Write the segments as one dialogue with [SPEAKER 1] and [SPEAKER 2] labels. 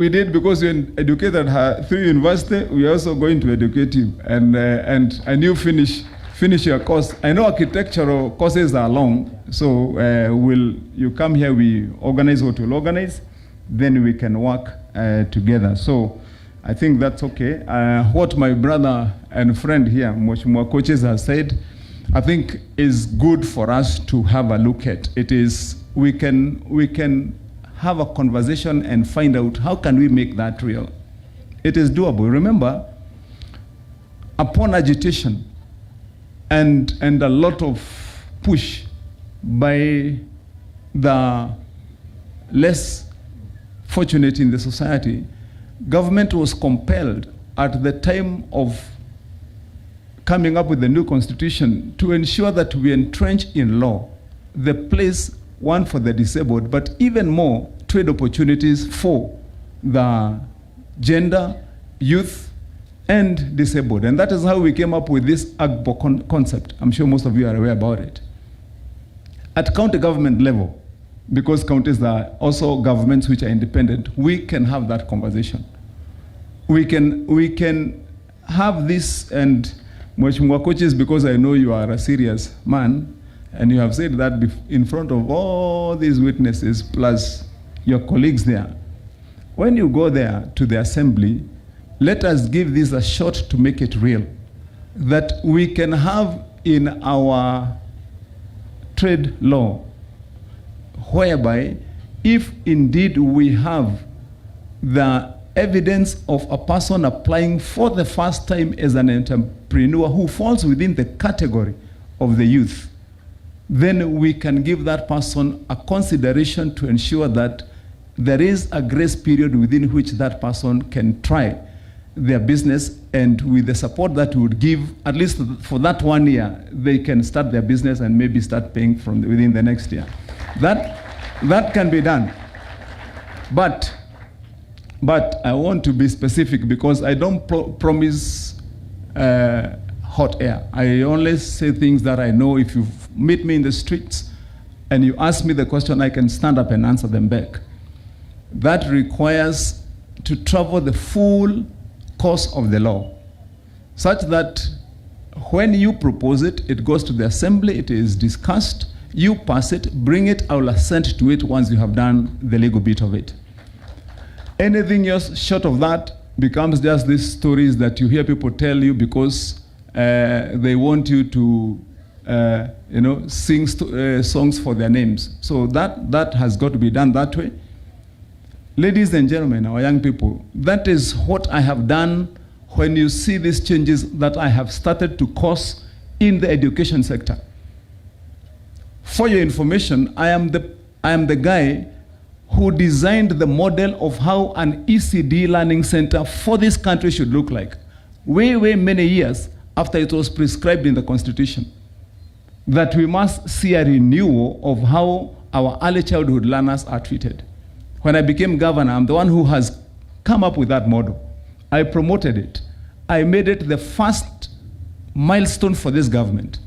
[SPEAKER 1] We did because we educated her through university. We are also going to educate you. And you finish your course. I know architectural courses are long, so you come here, we organize what we'll organize, then we can work together. So I think that's okay. What my brother and friend here, Mheshimiwa Coaches, has said, I think is good for us to have a look at. It is, we can have a conversation and find out how can we make that real. It is doable. Remember, upon agitation and a lot of push by the less fortunate in the society, government was compelled at the time of coming up with the new constitution to ensure that we entrench in law the place, one, for the disabled, but even more trade opportunities for the gender, youth, and disabled. And that is how we came up with this AGBO concept. I'm sure most of you are aware about it. At county government level, because counties are also governments which are independent, we can have that conversation. We can have this, and Mheshimiwa Coaches, because I know you are a serious man, and you have said that in front of all these witnesses, plus your colleagues there. When you go there to the assembly, let us give this a shot to make it real. That we can have in our trade law, whereby if indeed we have the evidence of a person applying for the first time as an entrepreneur who falls within the category of the youth, then we can give that person a consideration to ensure that there is a grace period within which that person can try their business, and with the support that we would give, at least for that 1 year, they can start their business and maybe start paying from within the next year. That can be done. But I want to be specific because I don't promise hot air. I only say things that I know. If you meet me in the streets and you ask me the question, I can stand up and answer them back. That requires to travel the full course of the law, such that when you propose it, it goes to the assembly, it is discussed, you pass it, bring it, I will assent to it once you have done the legal bit of it. Anything else short of that becomes just these stories that you hear people tell you because they want you to sing songs for their names. So that has got to be done that way. Ladies and gentlemen, our young people, that is what I have done when you see these changes that I have started to cause in the education sector. For your information, I am the guy who designed the model of how an ECD learning center for this country should look like, way many years after it was prescribed in the Constitution, that we must see a renewal of how our early childhood learners are treated. When I became governor, I'm the one who has come up with that model. I promoted it. I made it the first milestone for this government.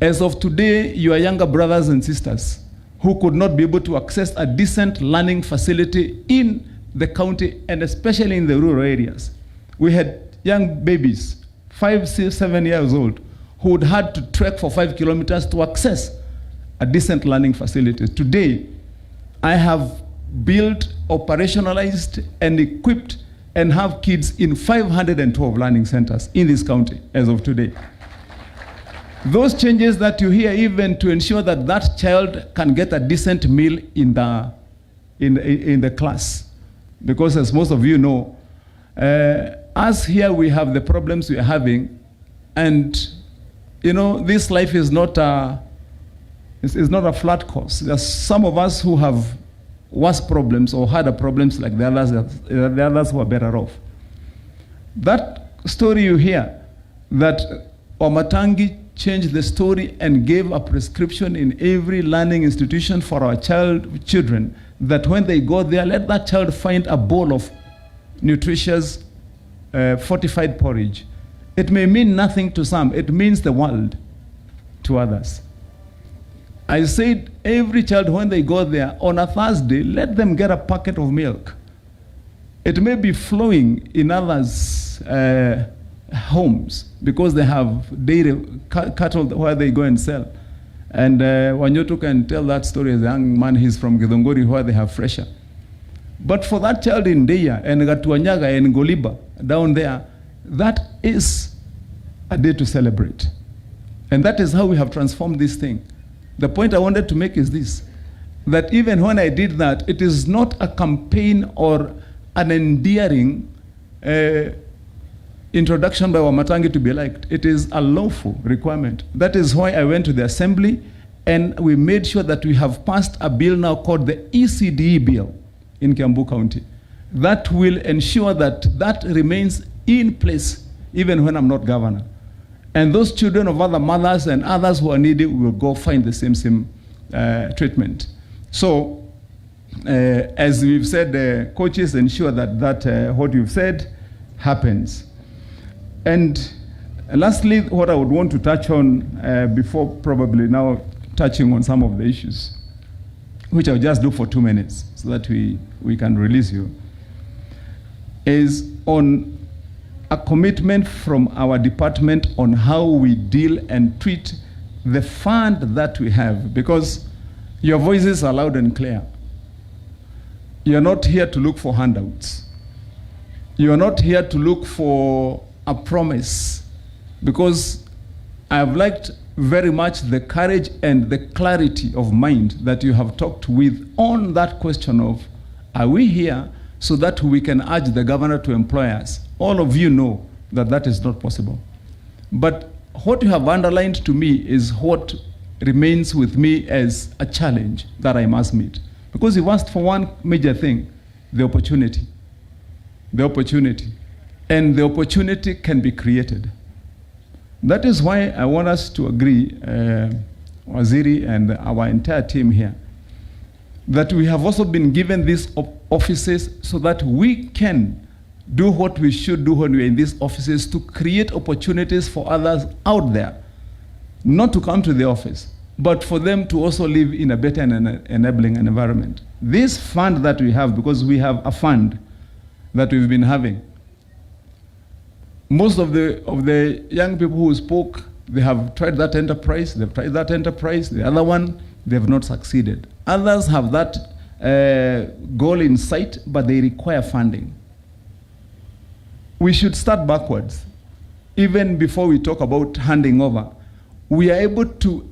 [SPEAKER 1] As of today, your younger brothers and sisters who could not be able to access a decent learning facility in the county and especially in the rural areas. We had young babies, 5, 6, 7 years old, who would had to trek for 5 kilometers to access a decent learning facility. Today, I have built, operationalized, and equipped and have kids in 512 learning centers in this county as of today. Those changes that you hear, even to ensure that that child can get a decent meal in the class. Because as most of you know, us here we have the problems we are having, and this life is not a flat course. There's some of us who have worse problems or harder problems like the others who are better off. That story you hear, that Wamatangi changed the story and gave a prescription in every learning institution for our children, that when they go there, let that child find a bowl of nutritious fortified porridge. It may mean nothing to some, it means the world to others. I said every child when they go there on a Thursday, let them get a packet of milk. It may be flowing in others' homes because they have dairy cattle where they go and sell. And Wanyoto can tell that story as a young man. He's from Githongori where they have fresher. But for that child in Deya and Gatuanyaga and Goliba down there, that is a day to celebrate. And that is how we have transformed this thing. The point I wanted to make is this, that even when I did that, it is not a campaign or an endearing introduction by Wamatangi to be liked. It is a lawful requirement. That is why I went to the assembly and we made sure that we have passed a bill now called the ECDE bill in Kiambu County. That will ensure that that remains in place even when I'm not governor. And those children of other mothers and others who are needy will go find the same treatment. So, as we've said, coaches ensure that what you've said happens. And lastly, what I would want to touch on before probably now touching on some of the issues, which I'll just do for 2 minutes so that we can release you, is on a commitment from our department on how we deal and treat the fund that we have, because your voices are loud and clear. You're not here to look for handouts. You're not here to look for a promise, because I have liked very much the courage and the clarity of mind that you have talked with on that question of, are we here so that we can urge the governor to employ us? All of you know that that is not possible. But what you have underlined to me is what remains with me as a challenge that I must meet. Because you've asked for one major thing, the opportunity. The opportunity. And the opportunity can be created. That is why I want us to agree, Waziri and our entire team here, that we have also been given these offices so that we can do what we should do when we're in these offices, to create opportunities for others out there, not to come to the office, but for them to also live in a better and enabling environment. This fund that we have, because we have a fund that we've been having, most of the young people who spoke, they have tried that enterprise, they've tried that enterprise, the other one, they have not succeeded. Others have that goal in sight, but they require funding. We should start backwards. Even before we talk about handing over, we are able to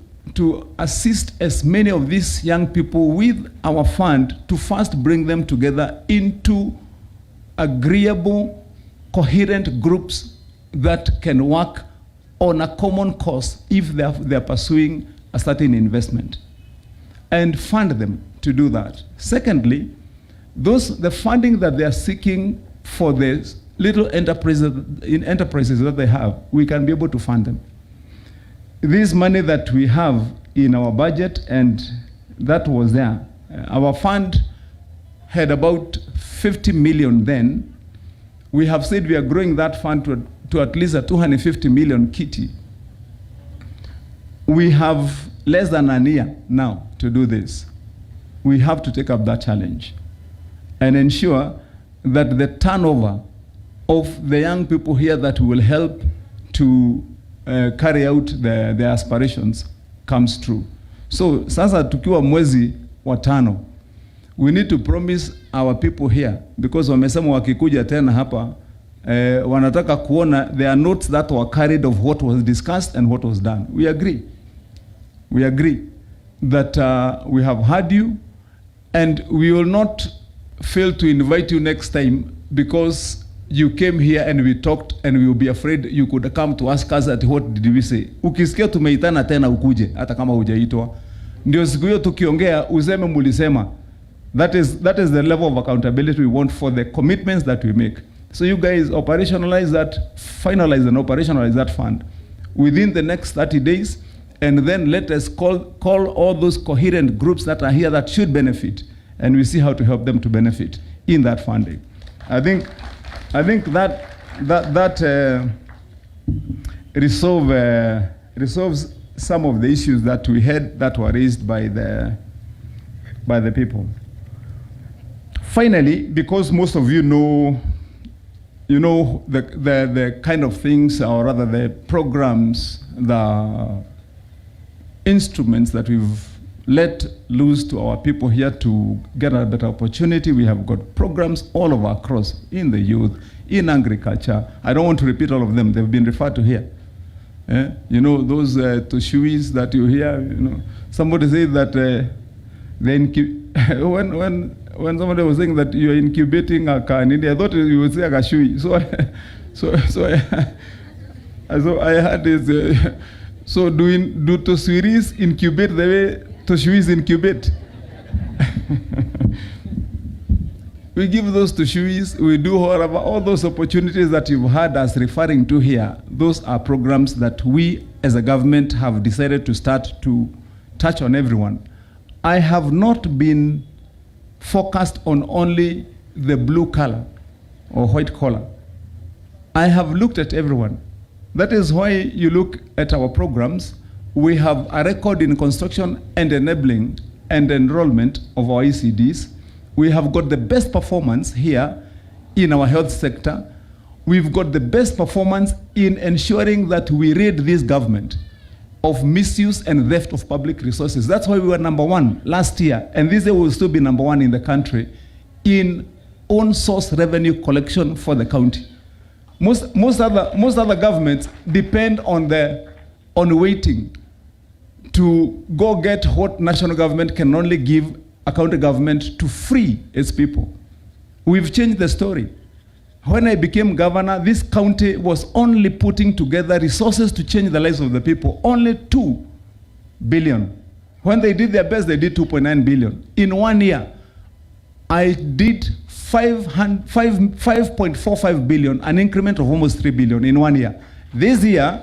[SPEAKER 1] assist as many of these young people with our fund to first bring them together into agreeable, coherent groups that can work on a common cause if they're pursuing a certain investment, and fund them to do that. Secondly, the funding that they are seeking for the little enterprises that they have, we can be able to fund them. This money that we have in our budget, and that was there, our fund had about 50 million then. We have said we are growing that fund to at least a 250 million kitty. We have less than a year now to do this. We have to take up that challenge and ensure that the turnover of the young people here that will help to carry out their aspirations comes true. So sasa tukiwa mwezi wa 5, we need to promise our people here, because wamesema wakikuja tena hapa wanataka kuona there are notes that were carried of what was discussed and what was done. We agree. We agree that we have heard you, and we will not fail to invite you next time, because you came here and we talked, and we will be afraid you could come to ask us at what did we say. Ukisikia tumeitana tena ukuje hata kama hujaitwa, ndio siku hiyo tukiongea useme mulisema. That is the level of accountability we want for the commitments that we make. So you guys operationalize that, finalize and operationalize that fund within the next 30 days, and then let us call all those coherent groups that are here that should benefit, and we see how to help them to benefit in that funding. I think that resolves some of the issues that we had that were raised by the people. Finally, because most of you know the kind of things, or rather the programs, the instruments that we've let loose to our people here to get a better opportunity. We have got programs all over across, in the youth, in agriculture. I don't want to repeat all of them. They've been referred to here. You know, those toshuis that you hear, you know. Somebody said that when somebody was saying that you're incubating a car in India, I thought you would say a kashui. So I had this. So do toshuis incubate the way toshuis incubate? We give those toshuis, we do all those opportunities that you've heard us referring to here. Those are programs that we as a government have decided to start to touch on everyone. I have not been focused on only the blue collar or white collar. I have looked at everyone. That is why you look at our programs. We have a record in construction and enabling and enrollment of our ECDs. We have got the best performance here in our health sector. We've got the best performance in ensuring that we rid this government of misuse and theft of public resources. That's why we were #1 last year, and this year we will still be #1 in the country in own source revenue collection for the county. Most other governments depend on waiting to go get what national government can only give a county government to free its people. We've changed the story. When I became governor, this county was only putting together resources to change the lives of the people, only 2 billion. When they did their best, they did 2.9 billion. In 1 year, I did 5.45 billion, an increment of almost 3 billion in 1 year. This year,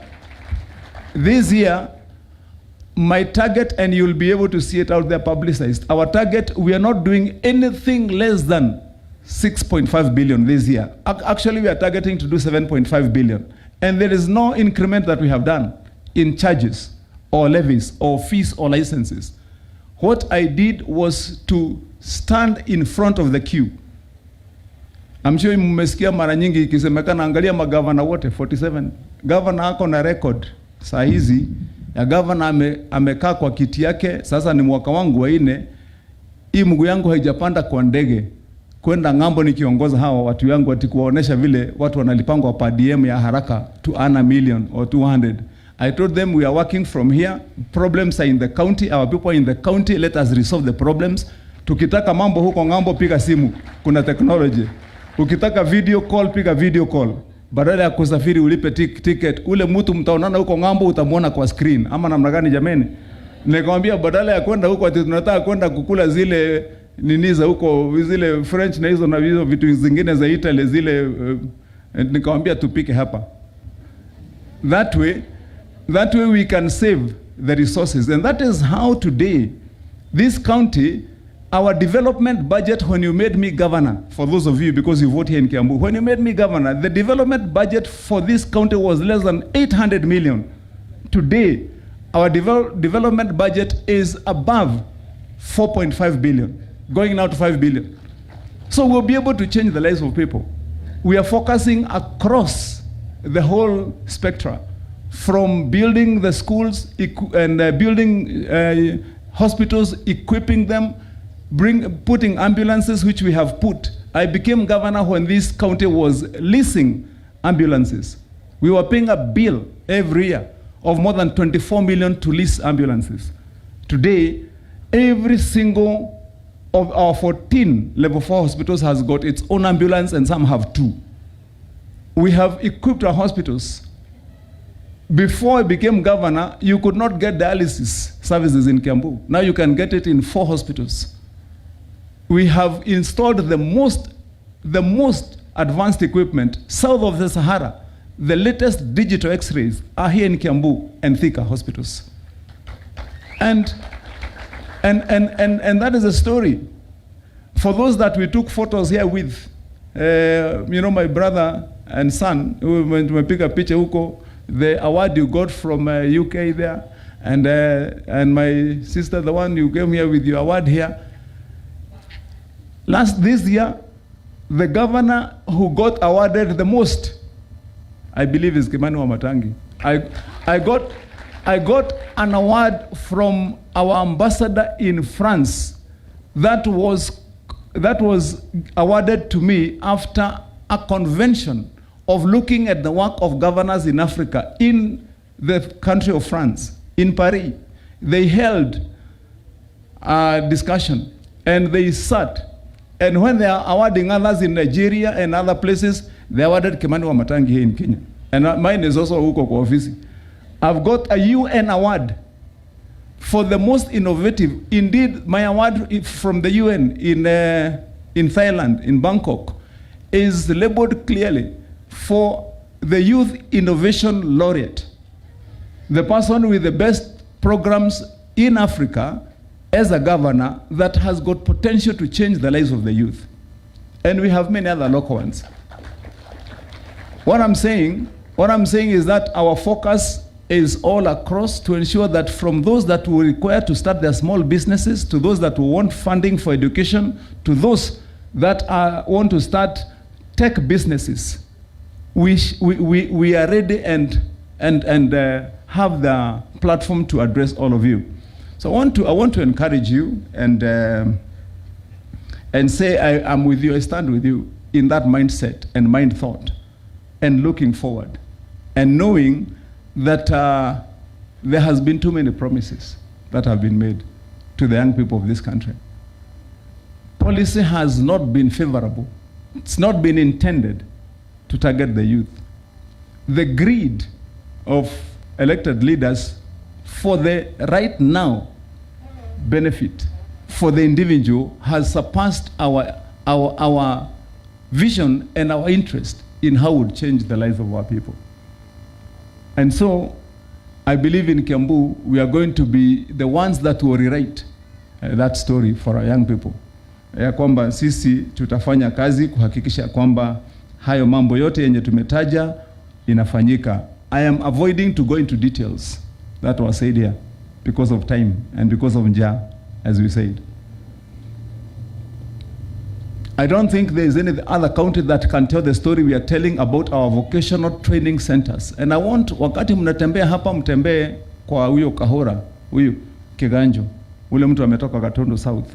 [SPEAKER 1] my target, and you'll be able to see it out there publicized, our target, we are not doing anything less than 6.5 billion this year. Actually, we are targeting to do 7.5 billion. And there is no increment that we have done in charges or levies or fees or licenses. What I did was to stand in front of the queue. I'm sure mmesikia mara nyingi ikisemekana, angalia magavana wote 47. Governor ako na record saa hizi ya governor amekaa kwa kiti yake. Sasa ni mwaka wangu wa 4. Hii mguu yangu haijapanda kwa ndege kwenda ngambo nikiongoza hawa watu yangu ati kuwaonesha vile watu wanalipangwa pa DM ya haraka to earn $1 million or 200. I told them we are working from here. Problems are in the county. Our people are in the county. Let us resolve the problems. Tukitaka mambo huko ngambo, piga simu. Kuna technology. Ukitaka video call, piga video call. Badala ya kusafiri ulipe ticket. Ule mtu mtaonana huko ngambo utamuona kwa screen. Ama namna gani jameni? Nikamwambia badala ya kwenda huko ati tunataka kwenda kukula zile niniza huko, zile French na hizo vitu zingine za Italy zile, nikamwambia tupike hapa. That way we can save the resources. And that is how today, this county, our development budget, when you made me governor, for those of you, because you vote here in Kiambu, when you made me governor, the development budget for this county was less than 800 million. Today, our development budget is above 4.5 billion, going now to 5 billion. So we'll be able to change the lives of people. We are focusing across the whole spectrum, from building the schools and building hospitals, equipping them, putting ambulances, which we have put. I became governor when this county was leasing ambulances. We were paying a bill every year of more than 24 million to lease ambulances. Today, every single of our 14 level 4 hospitals has got its own ambulance, and some have 2. We have equipped our hospitals. Before I became governor, you could not get dialysis services in Kiambu. Now you can get it in 4 hospitals. We have installed the most advanced equipment south of the Sahara. The latest digital X-rays are here in Kiambu and Thika hospitals. And that is a story. For those that we took photos here with, my brother and son, who went to pick a picture huko, the award you got from UK there, and my sister, the one you came here with your award here. This year, the governor who got awarded the most, I believe, is Kimani Wamatangi. I got an award from our ambassador in France that was awarded to me after a convention of looking at the work of governors in Africa in the country of France, in Paris. They held a discussion and they sat. And when they are awarding others in Nigeria and other places, they awarded Kimani Wamatangi here in Kenya. And mine is also huko kwa ofisi. I've got a UN award for the most innovative. Indeed, my award from the UN in Thailand, in Bangkok, is labeled clearly for the Youth Innovation Laureate, the person with the best programs in Africa as a governor that has got potential to change the lives of the youth. And we have many other local ones. What I'm saying is that our focus is all across to ensure that from those that will require to start their small businesses, to those that will want funding for education, to those that want to start tech businesses, we are ready and have the platform to address all of you. So I want to encourage you and say I'm with you, I stand with you in that mindset and mind thought and looking forward and knowing that there has been too many promises that have been made to the young people of this country. Policy has not been favorable. It's not been intended to target the youth. The greed of elected leaders for the right now benefit for the individual has surpassed our vision and our interest in how it would change the lives of our people. And so I believe in Kiambu, we are going to be the ones that will rewrite that story for our young people. Ya kwamba sisi tutafanya kazi kuhakikisha kwamba hayo mambo yote yenye tumetaja inafanyika. I am avoiding to go into details that was said here because of time and because of njaa, as we said. I don't think there is any other county that can tell the story we are telling about our vocational training centers. And I want, wakati mnatembea hapa mtembee kwa huyo Kahora, huyo Kiganjo, ule mtu ametoka Gatundu South.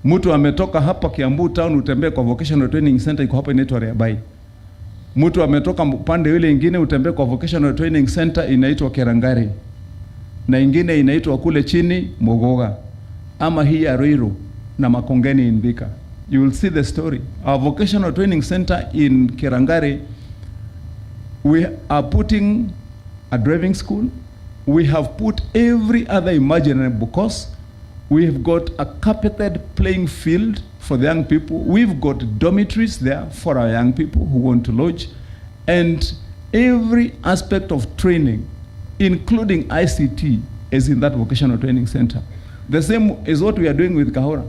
[SPEAKER 1] Mtu ametoka hapa Kiambu town utembee kwa vocational training center iko hapa inaitwa Reabai. Mtu ametoka upande yule ingine utembee kwa vocational training center inaitwa Kerangari. Na ingine inaitwa kule chini Mogoga. Ama hii ya Ruiru na Makongeni in Thika. You will see the story. Our vocational training center in Kerangari, we are putting a driving school. We have put every other imaginable course. We've got a carpeted playing field for the young people. We've got dormitories there for our young people who want to lodge. And every aspect of training, including ICT, is in that vocational training center. The same is what we are doing with Kahora.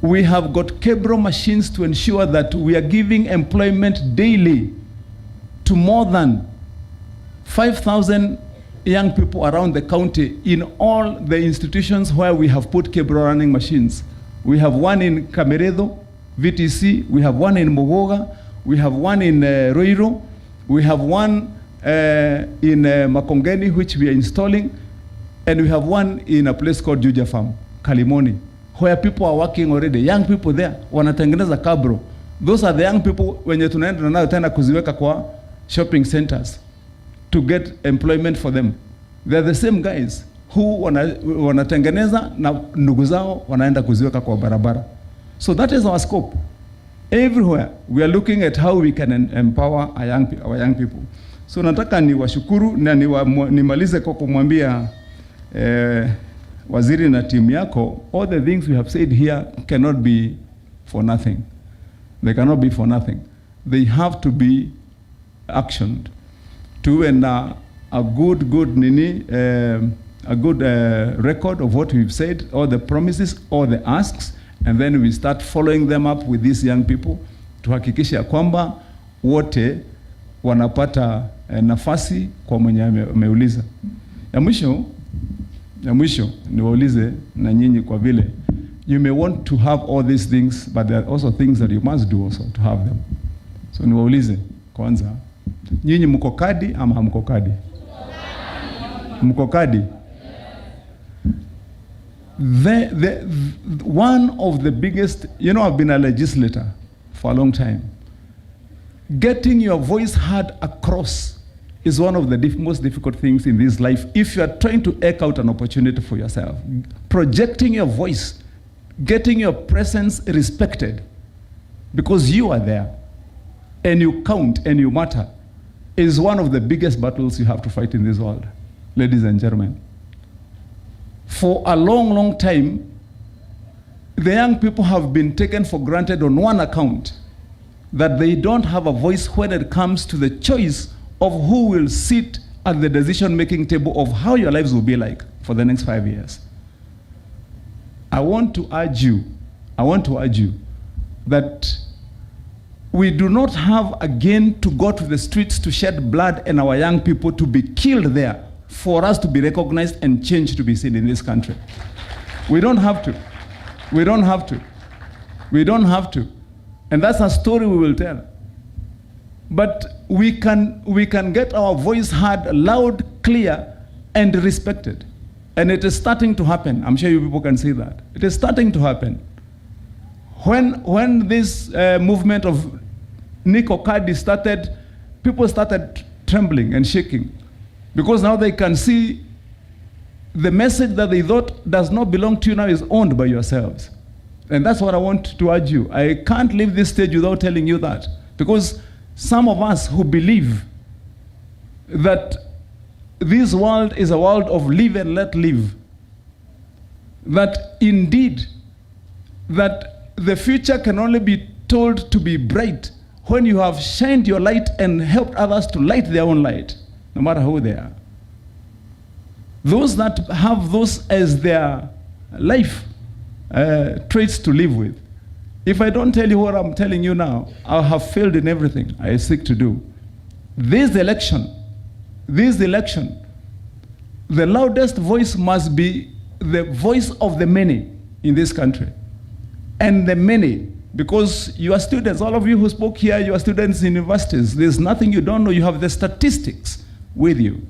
[SPEAKER 1] We have got Kebro machines to ensure that we are giving employment daily to more than 5,000 young people around the county in all the institutions where we have put Kebro running machines. We have one in Kameredo, VTC, we have one in Mogoga, we have one in Ruiru, we have one in Makongeni, which we are installing, and we have one in a place called Juja Farm, Kalimoni, where people are working already. Young people there, wanatengeneza kabro. Those are the young people wenye tunaenda nayo tena kuziweka kwa shopping centers to get employment for them. They are the same guys who wanatengeneza na ndugu zao wanaenda kuziweka kwa barabara. So that is our scope. Everywhere we are looking at how we can empower our young people. So nataka niwashukuru na nimalize kwa kumwambia waziri na timu yako, all the things we have said here cannot be for nothing. They cannot be for nothing. They have to be actioned to a good record of what we've said, all the promises, all the asks, and then we start following them up with these young people tuhakikisha kwamba wote wanapata nafasi kwa mwenye ameuliza. Ya mwisho niwaulize na nyinyi, kwa vile You may want to have all these things, but there are also things that you must do also to have them. So niwaulize kwanza, nyinyi mko kadi ama hamko kadi? Mko kadi? One of the biggest, I've been a legislator for a long time. Getting your voice heard across is one of the most difficult things in this life if you are trying to eke out an opportunity for yourself. Projecting your voice, getting your presence respected because you are there and you count and you matter is one of the biggest battles you have to fight in this world, ladies and gentlemen. For a long, long time, the young people have been taken for granted on one account, that they don't have a voice when it comes to the choice of who will sit at the decision-making table of how your lives will be like for the next 5 years. I want to urge you that we do not have again to go to the streets to shed blood and our young people to be killed there for us to be recognized and change to be seen in this country. We don't have to. We don't have to. We don't have to. And that's a story we will tell. But we can get our voice heard loud, clear, and respected. And it is starting to happen. I'm sure you people can see that. It is starting to happen. When this movement of Nico Kadi started, people started trembling and shaking. Because now they can see the message that they thought does not belong to you now is owned by yourselves. And that's what I want to urge you. I can't leave this stage without telling you that. Because some of us who believe that this world is a world of live and let live, that indeed, that the future can only be told to be bright when you have shined your light and helped others to light their own light, no matter who they are. Those that have those as their life traits to live with. If I don't tell you what I'm telling you now, I'll have failed in everything I seek to do. This election, the loudest voice must be the voice of the many in this country. And the many, because you are students, all of you who spoke here, you are students in universities. There's nothing you don't know. You have the statistics with you.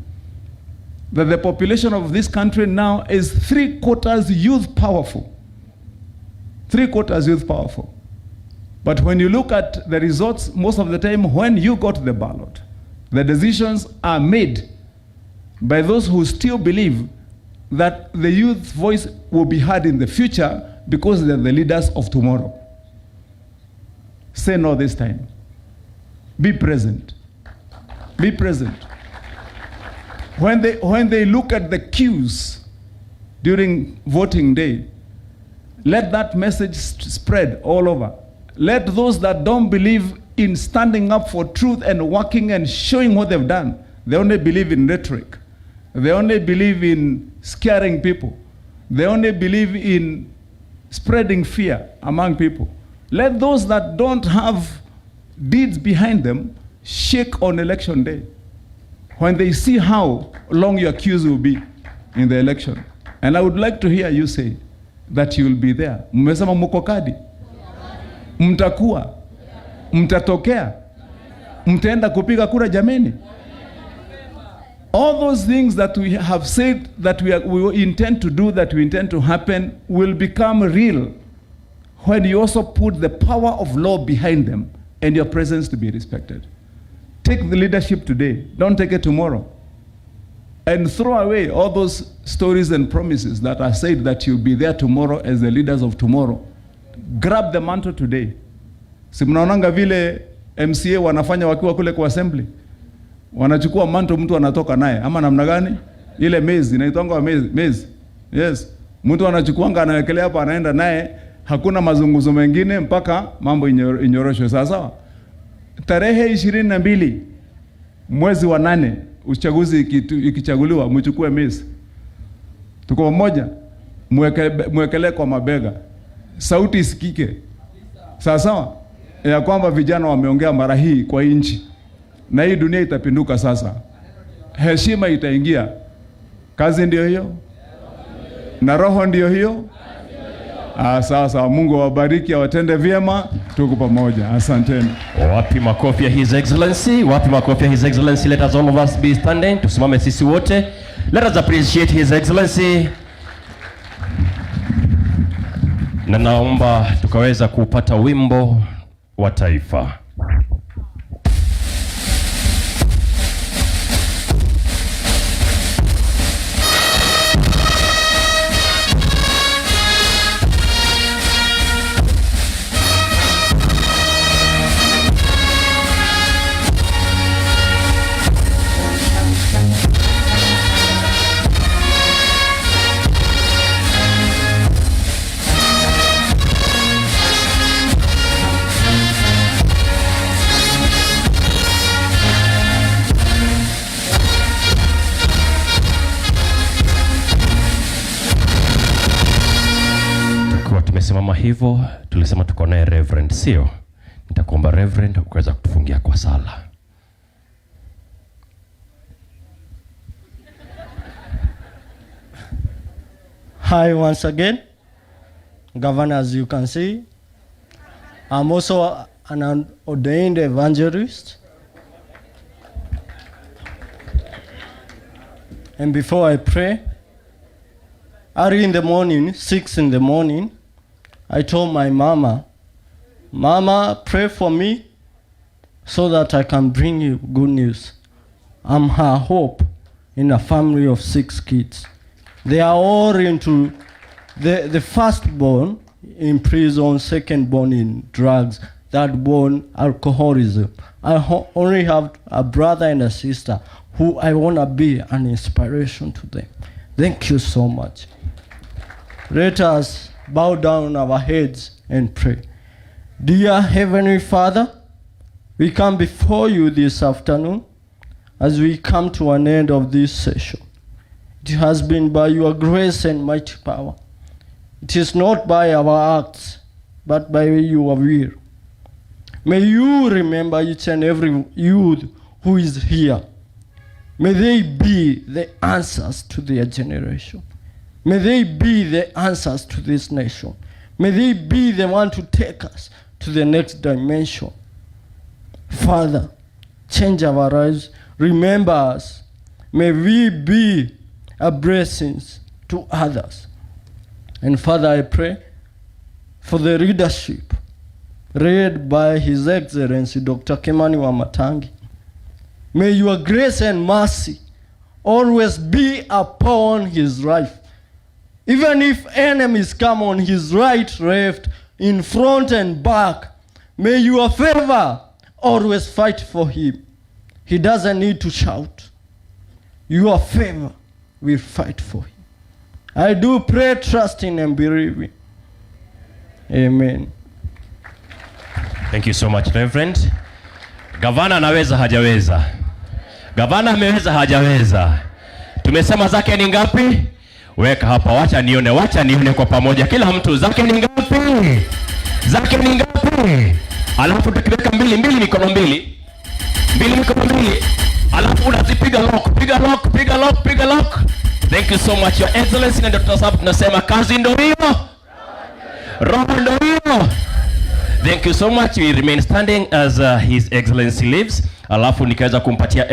[SPEAKER 1] That the population of this country now is 3/4 youth powerful. 3/4 youth powerful. But when you look at the results, most of the time when you go to the ballot, the decisions are made by those who still believe that the youth voice will be heard in the future because they're the leaders of tomorrow. Say no this time. Be present. Be present. When they look at the queues during voting day, let that message spread all over. Let those that don't believe in standing up for truth and working and showing what they've done, they only believe in rhetoric. They only believe in scaring people. They only believe in spreading fear among people. Let those that don't have deeds behind them shake on election day when they see how long your queues will be in the election. And I would like to hear you say that you will be there. Mmesema mko kadi? Mtakuwa? Mtatokea? Mtaenda kupiga kura jameni? All those things that we have said that we intend to do, that we intend to happen, will become real when you also put the power of law behind them and your presence to be respected. Take the leadership today. Don't take it tomorrow. And throw away all those stories and promises that are said that you'll be there tomorrow as the leaders of tomorrow. Grab the mantle today. Si mnaonanga vile MCA wanafanya wakiwa kule kwa assembly. Wanachukua manto mtu anatoka naye ama namna gani? Ile mezi inaitwa mezi. Yes. Mtu anachukuanga anawekelea hapa anaenda naye, hakuna mazungumzo mengine mpaka mambo inyoroshwe. Sawa? Tarehe 22 mwezi wa 8 uchaguzi ikichaguliwa, mchukue mezi. Tuko mmoja, muwekelee kwa mabega. Sauti isikike. Sawa? Ya kwamba vijana wameongea mara hii kwa inchi. Na hii dunia itapinduka sasa. Heshima itaingia. Kazi ndio hiyo. Na roho ndio hiyo. Sasa Mungu awabariki, awatende vyema, tuko pamoja. Asanteni.
[SPEAKER 2] Wapi makofi ya His Excellency? Wapi makofi ya His Excellency? Let us all of us be standing. Tusimame sisi wote. Let us appreciate His Excellency. Na naomba tukaweza kupata wimbo wa taifa. Tumesimama hivyo, tulisema tuko naye Reverend, sio? Nitakuomba Reverend ukaweza kutufungia kwa sala.
[SPEAKER 3] Hi once again. Governor, as you can see, I'm also an ordained evangelist. And before I pray, early in the morning, 6 in the morning, I told my mama, Mama, pray for me so that I can bring you good news. I'm her hope in a family of 6 kids. They are all into the firstborn in prison, secondborn in drugs, thirdborn alcoholism. I only have a brother and a sister who I want to be an inspiration to them. Thank you so much. Let us bow down our heads and pray. Dear Heavenly Father, we come before you this afternoon as we come to an end of this session. It has been by your grace and mighty power. It is not by our acts, but by your will. May you remember each and every youth who is here. May they be the answers to their generation. May they be the answers to this nation. May they be the one to take us to the next dimension. Father, change our lives. Remember us. May we be a blessing to others. And Father, I pray for the leadership led by His Excellency Dr. Kimani Wamatangi. May your grace and mercy always be upon his life. Even if enemies come on his right, left, in front and back, may your favor always fight for him. He doesn't need to shout. Your favor will fight for him. I do pray, trusting and believing. Amen.
[SPEAKER 2] Thank you so much, Reverend. Gavana anaweza hajaweza. Gavana ameweza hajaweza. Tumesema zake ni ngapi? Weka hapa, wacha nione kwa pamoja. Kila mtu zake ni ngapi? Zake ni ngapi? Alafu tukiweka mbili mikono mbili. Mikono mbili. Alafu unazipiga piga lock. Thank you so much, Your Excellency. Na Dr. Sabu tunasema kazi ndio hiyo. Roho ndio hiyo. Thank you so much. We remain standing as His Excellency leaves. Alafu nikaweza kumpatia